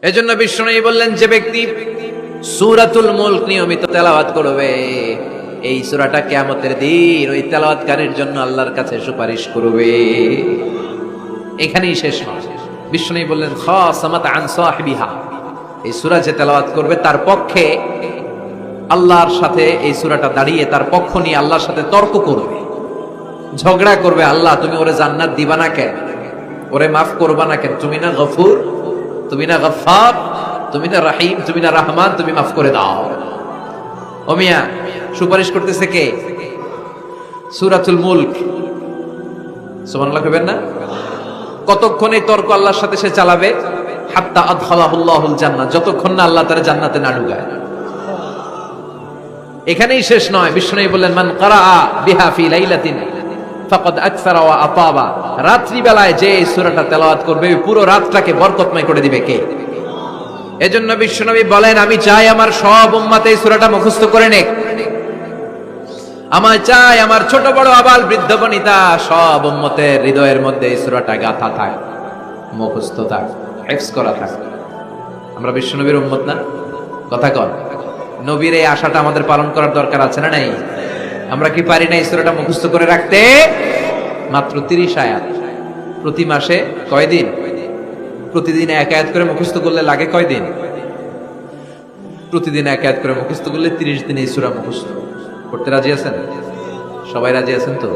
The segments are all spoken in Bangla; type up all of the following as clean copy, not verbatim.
এজন্য বিষ্ণু বললেন, যে ব্যক্তি সূরাতুল মুলক নিয়মিত তেলাওয়াত করবে, এই সূরাটা কিয়ামতের দিন ওই তেলাওয়াতকারীর জন্য আল্লাহর কাছে সুপারিশ করবে। এখানেই শেষ নয়, বিষ্ণু বললেন খাসামাত আন সাহিবিহা, এই সূরা যে তেলাওয়াত করবে তার পক্ষে আল্লাহর সাথে এই সূরাটা দাঁড়িয়ে তার পক্ষ নিয়ে আল্লাহর সাথে তর্ক করবে, ঝগড়া করবে। আল্লাহ, তুমি ওরে জান্নাত দিবা না কেন? ওরে মাফ করবা না কেন? তুমি না গফুর, তুমি না গফফার, তুমি না রাহিম, তুমি না রহমান, তুমি মাফ করে দাও। ও মিয়া, সুপারিশ করতেছে কে? সূরাতুল মুলক। সুবহানাল্লাহ কইবেন না? কতক্ষণ এই তর্ক আল্লাহর সাথে সে চালাবে? হাত্তা আদখালাহুল্লাহুল জান্নাহ, যতক্ষণ না আল্লাহ তার জান্নাতে না ঢুকায়। এখানেই শেষ নয়, বিষ্ণু বললেন, মান ক্বারাআ বিহা ফি লাইলাতিন ফাকাদ আকসারা ওয়া আতাবা, রাত্রি বেলায় যে এই সূরাটা তেলাওয়াত করবে পুরো রাতটাকে বরকতময় করে দিবে কে? এজন্য বিশ্বনবী বলেন, আমি চাই আমার সব উম্মত এই সূরাটা মুখস্থ করে নেক। আমার চাই আমার ছোট বড় আবাল বৃদ্ধ বনিতা সব উম্মতের হৃদয়ের মধ্যে এই সূরাটা গাঁথা থাক, মুখস্থ থাক, হিফজ করা থাক। আমরা বিশ্বনবীর উম্মত না? কথা কন। নবীর এই আশাটা আমাদের পালন করার দরকার আছে না নাই? আমরা কি পারি না এই সূরাটা মুখস্থ করে রাখতে? মাত্র 30 আয়াত, প্রতি মাসে কয়দিন? প্রতিদিন এক আয়াত করে মুখস্থ করলে লাগে কয়দিন? প্রতিদিন এক আয়াত করে মুখস্থ করলে 30 দিনে এই সূরা মুখস্থ করতে রাজি আছেন? সবাই রাজি আছেন তো?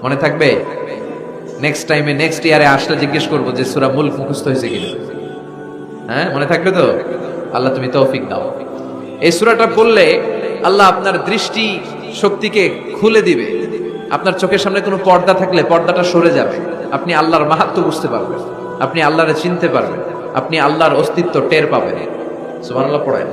মনে থাকবে? নেক্সট টাইমে নেক্সট ইয়ারে আসলে জিজ্ঞেস করবো যে সূরা মুলক মুখস্থ হয়েছে কিনা। হ্যাঁ, মনে থাকবে তো? আল্লাহ তুমি তৌফিক দাও। এই সূরাটা পড়লে আল্লাহ আপনার দৃষ্টি শক্তিকে খুলে দিবে। আপনার চোখের সামনে কোনো পর্দা থাকলে পর্দাটা সরে যাবে। আপনি আল্লাহর মাহাত্ম্য বুঝতে পারবেন, আপনি আল্লাহরে চিনতে পারবেন, আপনি আল্লাহর অস্তিত্ব টের পাবেন। সুবহানাল্লাহ পড়েন।